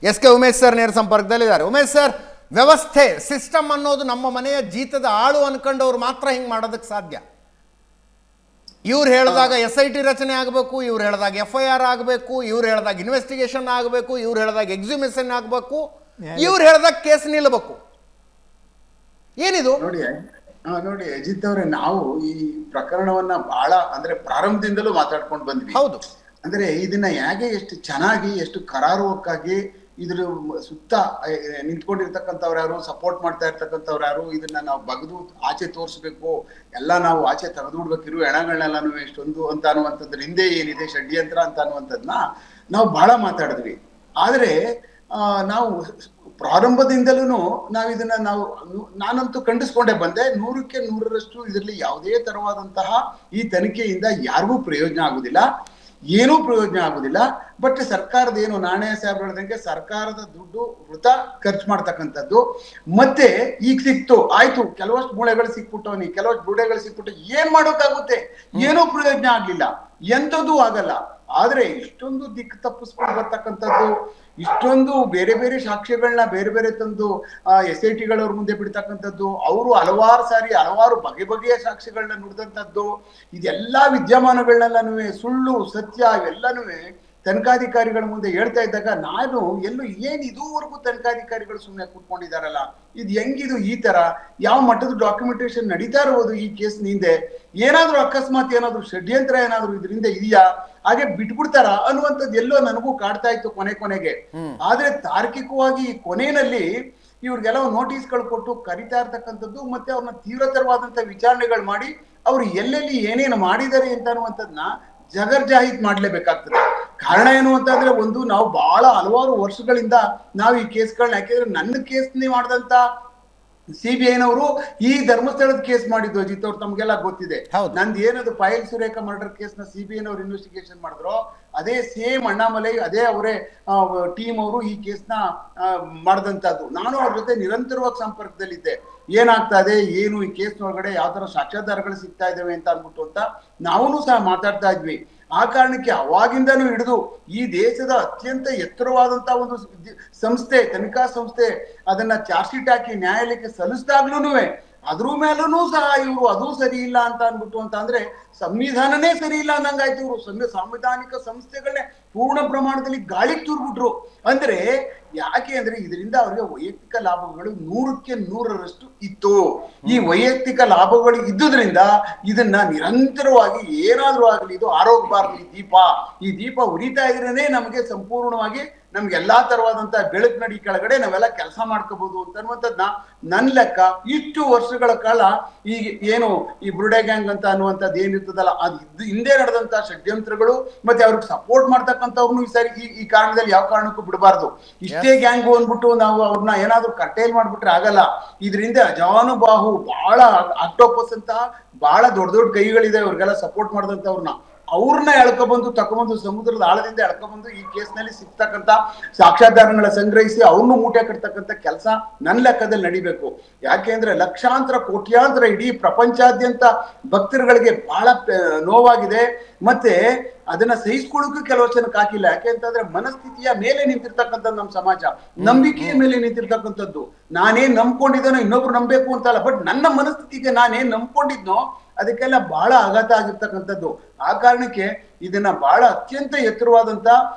S K Umesh sir ನೇರ ಸಂಪರ್ಕದಲ್ಲಿದ್ದಾರೆ. Umesh sir, ವ್ಯವಸ್ಥೆ ಸಿಸ್ಟಮ್ ಅನ್ನೋದು ನಮ್ಮ ಮನೆಯ ಜೀತದ ಆಳು ಅನ್ಕೊಂಡವ್ರು ಮಾತ್ರ ಹಿಂಗೆ ಮಾಡೋದಕ್ಕೆ ಸಾಧ್ಯ. ಇವ್ರು ಹೇಳಿದಾಗ SIT ರಚನೆ ಆಗಬೇಕು, ಇವ್ರು ಹೇಳಿದಾಗ FIR ಆಗಬೇಕು, ಇವ್ರು ಹೇಳಿದಾಗ ಇನ್ವೆಸ್ಟಿಗೇಷನ್ ಆಗಬೇಕು, ಇವ್ರು ಹೇಳಿದಾಗ ಎಕ್ಸಿಮಿಷನ್ ಆಗಬೇಕು, ಇವ್ರು ಹೇಳಿದಾಗ ಕೇಸ್ ನಿಲ್ಲಬೇಕು. ಏನಿದು ನೋಡಿ ಅಜಿತ್ ಅವರೇ, ನಾವು ಈ ಪ್ರಕರಣವನ್ನ ಬಹಳ ಅಂದ್ರೆ ಪ್ರಾರಂಭದಿಂದಲೂ ಮಾತಾಡ್ಕೊಂಡು ಬಂದ್ವಿ. ಹೌದು. ಅಂದ್ರೆ ಇದನ್ನ ಹೇಗೆ ಎಷ್ಟು ಚೆನ್ನಾಗಿ ಎಷ್ಟು ಕರಾರುವಕ್ಕಾಗಿ ಇದ್ರ ಸುತ್ತ ನಿಂತ್ಕೊಂಡಿರ್ತಕ್ಕಂಥವ್ರು ಯಾರು, ಸಪೋರ್ಟ್ ಮಾಡ್ತಾ ಇರ್ತಕ್ಕಂಥವ್ರು ಯಾರು, ಇದನ್ನ ನಾವು ಬಗ್ದು ಆಚೆ ತೋರಿಸ್ಬೇಕು, ಎಲ್ಲ ನಾವು ಆಚೆ ತೆಗೆದುಬಿಡ್ಬೇಕಿರೋ ಹೆಣಗಳನ್ನೆಲ್ಲಾನು ಎಷ್ಟೊಂದು ಅಂತ ಅನ್ನುವಂಥದ್ರ ಹಿಂದೆ ಏನಿದೆ ಷಡ್ಯಂತ್ರ ಅಂತ ಅನ್ನುವಂಥದ್ದನ್ನ ನಾವು ಬಹಳ ಮಾತಾಡಿದ್ವಿ. ಆದ್ರೆ ನಾವು ಪ್ರಾರಂಭದಿಂದಲೂ ನಾನಂತೂ ಖಂಡಿಸ್ಕೊಂಡೇ ಬಂದೆ. 100ಕ್ಕೆ 100ರಷ್ಟು ಇದರಲ್ಲಿ ಯಾವುದೇ ತರವಾದಂತಹ ಈ ತನಿಖೆಯಿಂದ ಯಾರಿಗೂ ಪ್ರಯೋಜನ ಆಗುದಿಲ್ಲ, ಏನೂ ಪ್ರಯೋಜನ ಆಗುದಿಲ್ಲ. ಬಟ್ ಸರ್ಕಾರದ ಏನು ನಾಣಯ ಸಾಹೇಬ್ ಹೇಳ್ದಂಗೆ ಸರ್ಕಾರದ ದುಡ್ಡು ವೃಥ ಖರ್ಚು ಮಾಡ್ತಕ್ಕಂಥದ್ದು. ಮತ್ತೆ ಈಗ ಸಿಕ್ತು ಆಯ್ತು, ಕೆಲವಷ್ಟು ಮೂಳೆಗಳು ಸಿಕ್ಬಿಟ್ಟವನಿ, ಕೆಲವಷ್ಟು ಬುಡೆಗಳು ಸಿಕ್ಬಿಟ್ಟು ಏನ್ ಮಾಡೋಕ್ಕಾಗುತ್ತೆ? ಏನೂ ಪ್ರಯೋಜನ ಆಗ್ಲಿಲ್ಲ, ಎಂಥದ್ದು ಆಗಲ್ಲ. ಆದ್ರೆ ಇಷ್ಟೊಂದು ದಿಕ್ಕು ತಪ್ಪಿಸ್ಕೊಂಡು ಬರ್ತಕ್ಕಂಥದ್ದು, ಇಷ್ಟೊಂದು ಬೇರೆ ಬೇರೆ ಸಾಕ್ಷ್ಯಗಳನ್ನ ಬೇರೆ ಬೇರೆ ತಂದು SITಗಳವ್ರ ಮುಂದೆ ಬಿಡ್ತಕ್ಕಂಥದ್ದು, ಅವರು ಹಲವಾರು ಸಾರಿ ಹಲವಾರು ಬಗೆ ಬಗೆಯ ಸಾಕ್ಷ್ಯಗಳನ್ನ ನುಡಿದಂಥದ್ದು, ಇದೆಲ್ಲಾ ವಿದ್ಯಮಾನಗಳನ್ನೆಲ್ಲನೂ ಸುಳ್ಳು ಸತ್ಯ ಇವೆಲ್ಲನೂ ತನಿಖಾಧಿಕಾರಿಗಳ ಮುಂದೆ ಹೇಳ್ತಾ ಇದ್ದಾಗ ನಾನು ಇದುವರೆಗೂ ತನಿಖಾಧಿಕಾರಿಗಳು ಸುಮ್ಮನೆ ಕೂತ್ಕೊಂಡಿದಾರಲ್ಲ, ಇದು ಹೆಂಗಿದು ಈ ತರ ಯಾವ ಮಟ್ಟದ ಡಾಕ್ಯುಮೆಂಟೇಶನ್ ನಡೀತಾ ಇರೋದು ಈ ಕೇಸ್ ನಿಂದೆ, ಏನಾದ್ರೂ ಅಕಸ್ಮಾತ್ ಏನಾದ್ರು ಷಡ್ಯಂತ್ರ ಏನಾದ್ರು ಇದರಿಂದ ಇದೆಯಾ, ಹಾಗೆ ಬಿಟ್ಬಿಡ್ತಾರ ಅನ್ನುವಂಥದ್ದು ಎಲ್ಲೋ ನನಗೂ ಕಾಡ್ತಾ ಇತ್ತು ಕೊನೆಗೆ. ಆದ್ರೆ ತಾರ್ಕಿಕವಾಗಿ ಕೊನೆಯಲ್ಲಿ ಇವ್ರಿಗೆಲ್ಲ ನೋಟಿಸ್ಗಳು ಕೊಟ್ಟು ಕರಿತಾ ಇರ್ತಕ್ಕಂಥದ್ದು, ಮತ್ತೆ ಅವ್ರನ್ನ ತೀವ್ರತರವಾದಂತ ವಿಚಾರಣೆಗಳು ಮಾಡಿ ಅವ್ರು ಎಲ್ಲೆಲ್ಲಿ ಏನೇನು ಮಾಡಿದ್ದಾರೆ ಅಂತ ಅನ್ನುವಂಥದ್ನ ಜಗರ್ಜಾಹಿತ್ ಮಾಡ್ಲೇಬೇಕಾಗ್ತದೆ. ಕಾರಣ ಏನು ಅಂತಂದ್ರೆ, ಒಂದು ನಾವು ಬಹಳ ಹಲವಾರು ವರ್ಷಗಳಿಂದ ನಾವು ಈ ಕೇಸ್ಗಳನ್ನ, ಯಾಕೆಂದ್ರೆ ನನ್ನ ಕೇಸ್ ಮಾಡಿದಂತ CBIನವರು ಈ ಧರ್ಮಸ್ಥಳದ ಕೇಸ್ ಮಾಡಿದ್ದು ಅಜಿತ್ ಅವ್ರು ತಮ್ಗೆಲ್ಲ ಗೊತ್ತಿದೆ. ನಂದು ಏನದು ಪಾಯಲ್ ಸುರೇಖ ಮರ್ಡರ್ ಕೇಸ್ ನ CBIನವ್ರು ಇನ್ವೆಸ್ಟಿಗೇಷನ್ ಮಾಡಿದ್ರು, ಅದೇ ಸೇಮ್ ಅಣ್ಣಾಮಲೈ ಅದೇ ಅವರೇ ಟೀಮ್ ಅವರು ಈ ಕೇಸ್ ನ ಮಾಡಿದಂತದ್ದು. ನಾನು ಅವ್ರ ಜೊತೆ ನಿರಂತರವಾಗಿ ಸಂಪರ್ಕದಲ್ಲಿದ್ದೆ. ಏನಾಗ್ತಾ ಇದೆ, ಏನು ಈ ಕೇಸ್ ಒಳಗಡೆ ಯಾವ ತರ ಸಾಕ್ಷ್ಯಾಧಾರಗಳು ಸಿಗ್ತಾ ಇದಾವೆ ಅಂತ ಅನ್ಬಿಟ್ಟು ಅಂತ ನಾವೂ ಸಹ ಮಾತಾಡ್ತಾ ಇದ್ವಿ. ಆ ಕಾರಣಕ್ಕೆ ಅವಾಗಿಂದನೂ ಹಿಡಿದು ಈ ದೇಶದ ಅತ್ಯಂತ ಎತ್ತರವಾದಂತ ಒಂದು ಸಂಸ್ಥೆ, ತನಿಖಾ ಸಂಸ್ಥೆ, ಅದನ್ನ ಚಾರ್ಜ್ ಶೀಟ್ ಹಾಕಿ ನ್ಯಾಯಾಲಯಕ್ಕೆ ಸಲ್ಲಿಸಿದಾಗ್ಲೂ ಅದ್ರ ಮೇಲೂ ಸಹ ಇವರು ಅದು ಸರಿ ಇಲ್ಲ ಅಂತ ಅನ್ಬಿಟ್ಟು ಅಂತ ಅಂದ್ರೆ ಸಂವಿಧಾನನೇ ಸರಿ ಇಲ್ಲ ಅನ್ನಂಗಾಯ್ತು. ಇವರು ಸಾಂವಿಧಾನಿಕ ಸಂಸ್ಥೆಗಳನ್ನೇ ಪೂರ್ಣ ಪ್ರಮಾಣದಲ್ಲಿ ಗಾಳಿಗೆ ತೂರ್ಬಿಟ್ರು. ಅಂದ್ರೆ ಯಾಕೆ ಅಂದ್ರೆ ಇದರಿಂದ ಅವ್ರಿಗೆ ವೈಯಕ್ತಿಕ ಲಾಭಗಳು 100ಕ್ಕೆ 100ರಷ್ಟು ಇತ್ತು. ಈ ವೈಯಕ್ತಿಕ ಲಾಭಗಳು ಇದ್ದುದ್ರಿಂದ ಇದನ್ನ ನಿರಂತರವಾಗಿ ಏನಾದ್ರೂ ಆಗ್ಲಿ ಇದು ಆರೋಗ್ಯಬಾರ್ದು. ಈ ದೀಪ ಉರಿತಾ ಇದ್ರೇನೆ ನಮಗೆ ಸಂಪೂರ್ಣವಾಗಿ ನಮ್ಗೆ ಎಲ್ಲಾ ತರವಾದಂತ ಬೆಳಕು ನಡಿ ಕೆಳಗಡೆ ನಾವೆಲ್ಲ ಕೆಲಸ ಮಾಡ್ಕೋಬಹುದು ಅಂತ ಅನ್ನುವಂಥದ್ನ ನನ್ ಲೆಕ್ಕ ಇಷ್ಟು ವರ್ಷಗಳ ಕಾಲ ಈಗ ಏನು ಈ ಬುರ್ಡೆ ಗ್ಯಾಂಗ್ ಅಂತ ಅನ್ನುವಂಥದ್ದು ಏನಿರ್ತದಲ್ಲ, ಅದು ಹಿಂದೆ ನಡೆದಂತ ಷಡ್ಯಂತ್ರಗಳು ಮತ್ತೆ ಅವ್ರಿಗೆ ಸಪೋರ್ಟ್ ಮಾಡ್ತಕ್ಕಂಥವ್ರು ಈ ಸಾರಿ ಈ ಕಾರಣದಲ್ಲಿ ಯಾವ ಕಾರಣಕ್ಕೂ ಬಿಡಬಾರ್ದು. ಇಷ್ಟೇ ಗ್ಯಾಂಗು ಅಂದ್ಬಿಟ್ಟು ನಾವು ಅವ್ರನ್ನ ಏನಾದ್ರು ಕಟ್ಟೇಲ್ ಮಾಡ್ಬಿಟ್ರೆ ಆಗಲ್ಲ. ಇದರಿಂದ ಅಜಾನುಬಾಹು ಬಹಳ ಆಕ್ಟೋಪಸ್ ಅಂತ ಬಹಳ ದೊಡ್ಡ ದೊಡ್ಡ ಕೈಗಳಿದೆ ಅವ್ರಿಗೆಲ್ಲ ಸಪೋರ್ಟ್ ಅವ್ರನ್ನ ಎಳ್ಕೊಬಂದು ತಕೊಂಡ್ಬಂದು ಸಮುದ್ರದ ಆಳದಿಂದ ಎಳ್ಕೊಬಂದು ಈ ಕೇಸ್ನಲ್ಲಿ ಸಿಗ್ತಕ್ಕಂಥ ಸಾಕ್ಷ್ಯಾಧಾರಗಳ ಸಂಗ್ರಹಿಸಿ ಅವ್ರನ್ನು ಮೂಟೆ ಕಟ್ತಕ್ಕಂಥ ಕೆಲಸ ನನ್ನ ಲೆಕ್ಕದಲ್ಲಿ ನಡಿಬೇಕು. ಯಾಕೆಂದ್ರೆ ಲಕ್ಷಾಂತರ ಕೋಟ್ಯಾಂತರ ಇಡೀ ಪ್ರಪಂಚಾದ್ಯಂತ ಭಕ್ತರುಗಳಿಗೆ ಬಹಳ ನೋವಾಗಿದೆ. ಮತ್ತೆ ಅದನ್ನ ಸಹಿಸ್ಕೊಳ್ಳೋಕೆ ಕೆಲವು ಜನಕ್ಕೆ ಹಾಕಿಲ್ಲ. ಯಾಕೆಂತಂದ್ರೆ ಮನಸ್ಥಿತಿಯ ಮೇಲೆ ನಿಂತಿರ್ತಕ್ಕಂಥದ್ದು ನಮ್ಮ ಸಮಾಜ, ನಂಬಿಕೆಯ ಮೇಲೆ ನಿಂತಿರ್ತಕ್ಕಂಥದ್ದು. ನಾನೇನ್ ನಂಬ್ಕೊಂಡಿದ್ದೇನೋ ಇನ್ನೊಬ್ರು ನಂಬೇಕು ಅಂತಲ್ಲ, ಬಟ್ ನನ್ನ ಮನಸ್ಥಿತಿಗೆ ನಾನೇನ್ ನಂಬ್ಕೊಂಡಿದ್ನೋ ಅದಕ್ಕೆಲ್ಲ ಬಹಳ ಆಘಾತ ಆಗಿರ್ತಕ್ಕಂಥದ್ದು. ಆ ಕಾರಣಕ್ಕೆ ಇದನ್ನ ಬಹಳ ಅತ್ಯಂತ ಎತ್ತರವಾದಂತ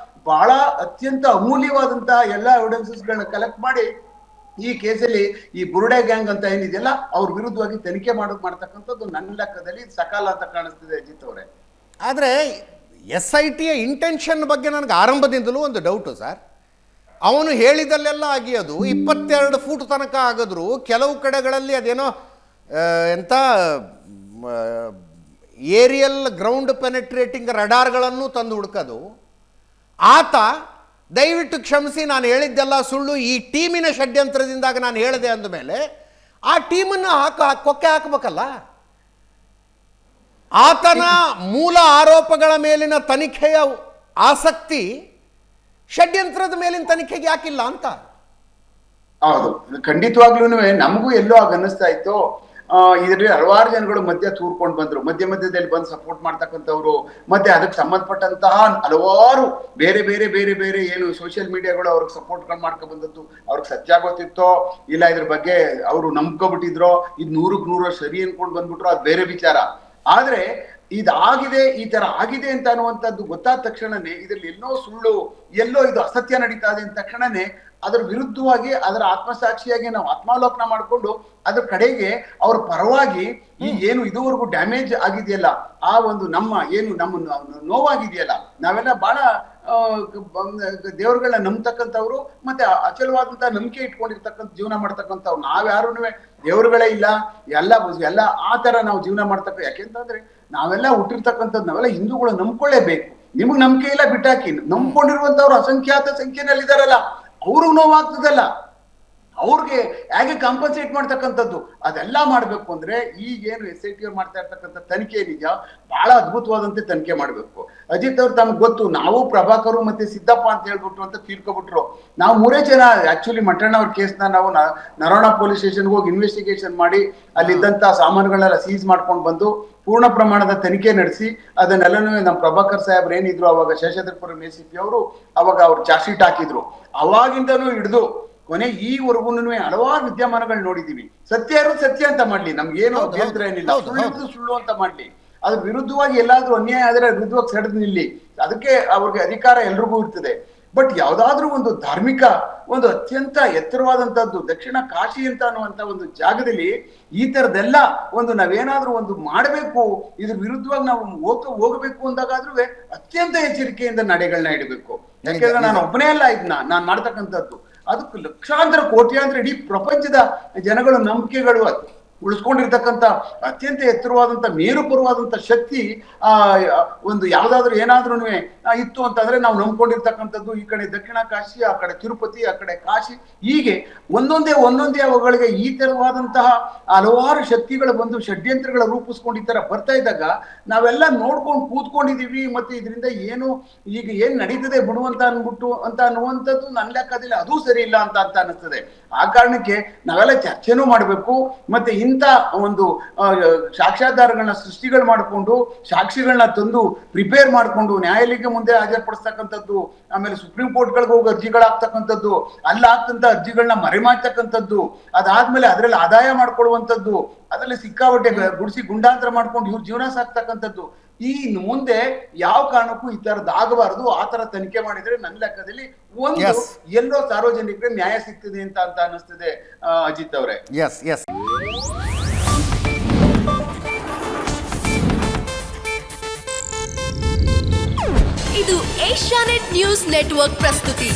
ಬಹಳ ಅತ್ಯಂತ ಅಮೂಲ್ಯವಾದಂತ ಎಲ್ಲಾ ಎವಿಡೆನ್ಸಸ್ಗಳನ್ನ ಕಲೆಕ್ಟ್ ಮಾಡಿ ಈ ಕೇಸಲ್ಲಿ ಈ ಬುರ್ಡೆ ಗ್ಯಾಂಗ್ ಅಂತ ಏನಿದೆಯಲ್ಲ ಅವ್ರ ವಿರುದ್ಧವಾಗಿ ತನಿಖೆ ಮಾಡ್ತಕ್ಕಂಥದ್ದು ನನ್ನ ಲೆಕ್ಕದಲ್ಲಿ ಸಕಾಲ ಅಂತ ಕಾಣಿಸ್ತಿದೆ ಅಜಿತ್ ಅವರೇ. ಆದರೆ SITಯ ಇಂಟೆನ್ಷನ್ ಬಗ್ಗೆ ನನಗೆ ಆರಂಭದಿಂದಲೂ ಒಂದು ಡೌಟು ಸರ್. ಅವನು ಹೇಳಿದಲ್ಲೆಲ್ಲ ಆಗಿಯೋದು 22 ಫೂಟ್ ತನಕ ಆಗಿದ್ರು, ಕೆಲವು ಕಡೆಗಳಲ್ಲಿ ಅದೇನೋ ಎಂಥ ಏರಿಯಲ್ ಗ್ರೌಂಡ್ ಪೆನೆಟ್ರೇಟಿಂಗ್ ರಡಾರ್ಗಳನ್ನು ತಂದು ಹುಡುಕೋದು. ಆತ ದಯವಿಟ್ಟು ಕ್ಷಮಿಸಿ, ನಾನು ಹೇಳಿದ್ದೆಲ್ಲ ಸುಳ್ಳು, ಈ ಟೀಮಿನ ಷಡ್ಯಂತ್ರದಿಂದಾಗ ನಾನು ಹೇಳಿದೆ ಅಂದಮೇಲೆ ಆ ಟೀಮನ್ನು ಕೊಕ್ಕೆ ಹಾಕಬೇಕಲ್ಲ. ಆತನ ಮೂಲ ಆರೋಪಗಳ ಮೇಲಿನ ತನಿಖೆಯ ಆಸಕ್ತಿ ಷಡ್ಯಂತ್ರದ ಮೇಲಿನ ತನಿಖೆಗೆ ಯಾಕಿಲ್ಲ ಅಂತ. ಹೌದು, ಖಂಡಿತವಾಗ್ಲೂ ನಮಗೂ ಎಲ್ಲೋ ಆಗ ಅನ್ನಿಸ್ತಾ ಇತ್ತು. ಇದರಲ್ಲಿ ಹಲವಾರು ಜನಗಳು ಮಧ್ಯ ತೂರ್ಕೊಂಡು ಬಂದ್ರು, ಮಧ್ಯದಲ್ಲಿ ಬಂದು ಸಪೋರ್ಟ್ ಮಾಡ್ತಕ್ಕಂಥವ್ರು, ಮತ್ತೆ ಅದಕ್ಕೆ ಸಂಬಂಧಪಟ್ಟಂತಹ ಹಲವಾರು ಬೇರೆ ಬೇರೆ ಬೇರೆ ಬೇರೆ ಏನು ಸೋಷಿಯಲ್ ಮೀಡಿಯಾಗಳು ಅವ್ರಿಗೆ ಸಪೋರ್ಟ್ಗಳು ಮಾಡ್ಕೊ ಬಂದದ್ದು. ಅವ್ರಿಗೆ ಸತ್ಯ ಗೊತ್ತಿತ್ತೋ ಇಲ್ಲ ಇದ್ರ ಬಗ್ಗೆ ಅವರು ನಂಬ್ಕೊಬಿಟ್ಟಿದ್ರೋ, ಇದು 100% ಸರಿ ಅನ್ಕೊಂಡು ಬಂದ್ಬಿಟ್ರು, ಅದು ಬೇರೆ ವಿಚಾರ. ಆದ್ರೆ ಇದಾಗಿದೆ, ಈ ತರ ಆಗಿದೆ ಅಂತ ಅನ್ನುವಂಥದ್ದು ಗೊತ್ತಾದ ತಕ್ಷಣನೇ ಇದ್ರಲ್ಲಿ ಎಲ್ಲೋ ಸುಳ್ಳು, ಎಲ್ಲೋ ಇದು ಅಸತ್ಯ ನಡೀತಾ ಇದೆ ಅಂದ ತಕ್ಷಣನೇ ಅದ್ರ ವಿರುದ್ಧವಾಗಿ ಅದರ ಆತ್ಮಸಾಕ್ಷಿಯಾಗಿ ನಾವು ಆತ್ಮಾಲೋಕನ ಮಾಡ್ಕೊಂಡು ಅದ್ರ ಕಡೆಗೆ ಅವ್ರ ಪರವಾಗಿ ಈ ಏನು ಇದುವರೆಗೂ ಡ್ಯಾಮೇಜ್ ಆಗಿದೆಯಲ್ಲ, ಆ ಒಂದು ನಮ್ಮ ನೋವಾಗಿದೆಯಲ್ಲ, ನಾವೆಲ್ಲ ಬಹಳ ದೇವರುಗಳನ್ನ ನಂಬ್ತಕ್ಕಂಥವ್ರು, ಮತ್ತೆ ಅಚಲವಾದಂತ ನಂಬಿಕೆ ಇಟ್ಕೊಂಡಿರ್ತಕ್ಕಂಥ ಜೀವನ ಮಾಡ್ತಕ್ಕಂಥವ್ರು. ನಾವ್ಯಾರು ದೇವರುಗಳೇ ಇಲ್ಲ, ಎಲ್ಲ ಆ ತರ ನಾವು ಜೀವನ ಮಾಡ್ತಕ್ಕ. ಯಾಕೆಂತಂದ್ರೆ ನಾವೆಲ್ಲ ಹುಟ್ಟಿರ್ತಕ್ಕಂಥದ್ದು, ನಾವೆಲ್ಲ ಹಿಂದೂಗಳು ನಂಬ್ಕೊಳ್ಳೇಬೇಕು. ನಿಮಗ್ ನಂಬಿಕೆ ಇಲ್ಲ ಬಿಟ್ಟಾಕಿ, ನಂಬ್ಕೊಂಡಿರುವಂತವ್ರು ಅಸಂಖ್ಯಾತ ಸಂಖ್ಯೆನಲ್ಲಿದಾರಲ್ಲ, ಅವ್ರಿಗೆ ನೋವಾಗ್ತದಲ್ಲ, ಅವ್ರಿಗೆ ಹೇಗೆ ಕಾಂಪನ್ಸೇಟ್ ಮಾಡ್ತಕ್ಕಂಥದ್ದು ಅದೆಲ್ಲ ಮಾಡ್ಬೇಕು ಅಂದ್ರೆ ಈಗೇನು SIT ಅವ್ರು ಮಾಡ್ತಾ ಇರ್ತಕ್ಕಂಥ ತನಿಖೆ ಏನಿದೆಯಾ, ಬಹಳ ಅದ್ಭುತವಾದಂತೆ ತನಿಖೆ ಮಾಡ್ಬೇಕು. ಅಜಿತ್ ಅವ್ರು ತಮ್ಗೆ ಗೊತ್ತು, ನಾವು ಪ್ರಭಾಕರು ಮತ್ತೆ ಸಿದ್ದಪ್ಪ ಅಂತ ಹೇಳ್ಬಿಟ್ರು ಅಂತ ತೀರ್ಕೊಬಿಟ್ರು. ನಾವು 3 ಜನ ಆಕ್ಚುಲಿ ಮಠಣ್ಣ ಅವ್ರ ಕೇಸ್ನ ನಾವು ನರೋಣ ಪೊಲೀಸ್ ಸ್ಟೇಷನ್ಗೆ ಹೋಗಿ ಇನ್ವೆಸ್ಟಿಗೇಷನ್ ಮಾಡಿ ಅಲ್ಲಿದ್ದಂತ ಸಾಮಾನುಗಳನ್ನೆಲ್ಲ ಸೀಸ್ ಮಾಡ್ಕೊಂಡು ಬಂದು ಪೂರ್ಣ ಪ್ರಮಾಣದ ತನಿಖೆ ನಡೆಸಿ ಅದನ್ನೆಲ್ಲನೂ ನಮ್ಮ ಪ್ರಭಾಕರ್ ಸಾಹೇಬ್ರು ಏನಿದ್ರು ಅವಾಗ ಶೇಷಾದ್ರಿಪುರಂ ACP ಅವರು ಅವಾಗ ಅವ್ರು ಚಾರ್ಜ್ ಶೀಟ್ ಹಾಕಿದ್ರು. ಅವಾಗಿಂದನೂ ಹಿಡಿದು ಕೊನೆ ಈವರೆಗೂ ಹಲವಾರು ವಿದ್ಯಮಾನಗಳು ನೋಡಿದೀವಿ. ಸತ್ಯ ಇರೋದು ಸತ್ಯ ಅಂತ ಮಾಡ್ಲಿ, ನಮ್ಗೇನು ಅಭ್ಯಂತರ ಏನಿಲ್ಲ, ಸುಳ್ಳು ಅಂತ ಮಾಡ್ಲಿ, ಅದ್ರ ವಿರುದ್ಧವಾಗಿ ಎಲ್ಲಾದ್ರೂ ಅನ್ಯಾಯ ಆದ್ರೆ ವಿರುದ್ಧವಾಗಿ ಸೆಡೆದು ನಿಲ್ಲಿ, ಅದಕ್ಕೆ ಅವ್ರಿಗೆ ಅಧಿಕಾರ ಎಲ್ರಿಗೂ ಇರ್ತದೆ. ಬಟ್ ಯಾವ್ದಾದ್ರೂ ಒಂದು ಧಾರ್ಮಿಕ ಒಂದು ಅತ್ಯಂತ ಎತ್ತರವಾದಂತದ್ದು ದಕ್ಷಿಣ ಕಾಶಿ ಅಂತ ಅನ್ನುವಂತ ಒಂದು ಜಾಗದಲ್ಲಿ ಈ ತರದೆಲ್ಲ ಒಂದು ನಾವೇನಾದ್ರೂ ಒಂದು ಮಾಡಬೇಕು, ಇದ್ರ ವಿರುದ್ಧವಾಗಿ ನಾವು ಹೋಗಬೇಕು ಅಂದಾಗಾದ್ರೂ ಅತ್ಯಂತ ಎಚ್ಚರಿಕೆಯಿಂದ ನಡೆಗಳನ್ನ ಇಡಬೇಕು. ಯಾಕೆಂದ್ರೆ ನಾನು ಒಬ್ಬನೇ ಅಲ್ಲ ಇದನ್ನ ನಾನು ಮಾಡ್ತಕ್ಕಂಥದ್ದು, ಅದಕ್ಕೆ ಲಕ್ಷಾಂತರ ಕೋಟ್ಯಾಂತರ ಇಡೀ ಪ್ರಪಂಚದ ಜನಗಳ ನಂಬಿಕೆಗಳು ಉಳಿಸ್ಕೊಂಡಿರ್ತಕ್ಕಂಥ ಅತ್ಯಂತ ಎತ್ತರವಾದಂತ ಮೇರುಪರವಾದಂತ ಶಕ್ತಿ ಒಂದು ಯಾವ್ದಾದ್ರು ಏನಾದ್ರೂ ಇತ್ತು ಅಂತಂದ್ರೆ ನಾವು ನಂಬ್ಕೊಂಡಿರ್ತಕ್ಕಂಥದ್ದು ಈ ಕಡೆ ದಕ್ಷಿಣ ಕಾಶಿ, ಆ ಕಡೆ ತಿರುಪತಿ, ಆ ಕಡೆ ಕಾಶಿ, ಹೀಗೆ ಒಂದೊಂದೇ ಅವುಗಳಿಗೆ ಈ ತರವಾದಂತಹ ಹಲವಾರು ಶಕ್ತಿಗಳು ಬಂದು ಷಡ್ಯಂತ್ರಗಳ ರೂಪಿಸ್ಕೊಂಡು ಈ ತರ ಬರ್ತಾ ಇದ್ದಾಗ ನಾವೆಲ್ಲ ನೋಡ್ಕೊಂಡು ಕೂತ್ಕೊಂಡಿದೀವಿ. ಮತ್ತೆ ಇದರಿಂದ ಏನು ಈಗ ಏನ್ ನಡೀತದೆ ಬಿಡುವಂತ ಅನ್ನುವಂಥದ್ದು ನನ್ನ ಲೆಕ್ಕದಲ್ಲಿ ಅದೂ ಸರಿ ಇಲ್ಲ ಅಂತ ಅನಿಸ್ತದೆ. ಆ ಕಾರಣಕ್ಕೆ ನಾವೆಲ್ಲ ಚರ್ಚೆನೂ ಮಾಡ್ಬೇಕು, ಮತ್ತೆ ಇಂಥ ಒಂದು ಸಾಕ್ಷ್ಯಾಧಾರಗಳನ್ನ ಸೃಷ್ಟಿಗಳು ಮಾಡಿಕೊಂಡು ಸಾಕ್ಷಿಗಳನ್ನ ತಂದು ಪ್ರಿಪೇರ್ ಮಾಡಿಕೊಂಡು ನ್ಯಾಯಾಲಯಕ್ಕೆ ಮುಂದೆ ಹಾಜರುಪಡಿಸ್ತಕ್ಕಂಥದ್ದು, ಆಮೇಲೆ ಸುಪ್ರೀಂ ಕೋರ್ಟ್ಗಳಿಗೆ ಹೋಗಿ ಅರ್ಜಿಗಳಾಗ್ತಕ್ಕಂಥದ್ದು, ಅಲ್ಲಾಗ್ತಂತ ಅರ್ಜಿಗಳನ್ನ ಮರೆಮಾಚ್ತಕ್ಕಂಥದ್ದು, ಅದಾದ್ಮೇಲೆ ಅದ್ರಲ್ಲಿ ಆದಾಯ ಮಾಡ್ಕೊಳ್ಳುವಂಥದ್ದು, ಅದರಲ್ಲಿ ಸಿಕ್ಕಾಪಟ್ಟೆ ಗುಡಿಸಿ ಗುಂಡಾಂತರ ಮಾಡ್ಕೊಂಡು ಇವ್ರ ಜೀವನ ಸಾಕ್ತಕ್ಕಂಥದ್ದು, ಈ ಮುಂದೆ ಯಾವ ಕಾರಣಕ್ಕೂ ಈ ತರದ್ ಆಗಬಾರದು. ಆ ತರ ತನಿಖೆ ಮಾಡಿದ್ರೆ ನನ್ನ ಲೆಕ್ಕದಲ್ಲಿ ಒಂದು ಎಲ್ಲೋ ಸಾರ್ವಜನಿಕರಿಗೆ ನ್ಯಾಯ ಸಿಗ್ತದೆ ಅಂತ ಅನಿಸ್ತದೆ ಅಜಿತ್ ಅವರೇ. ಇದು ಏಷ್ಯಾನೆಟ್ ನ್ಯೂಸ್ ನೆಟ್ವರ್ಕ್ ಪ್ರಸ್ತುತಿ.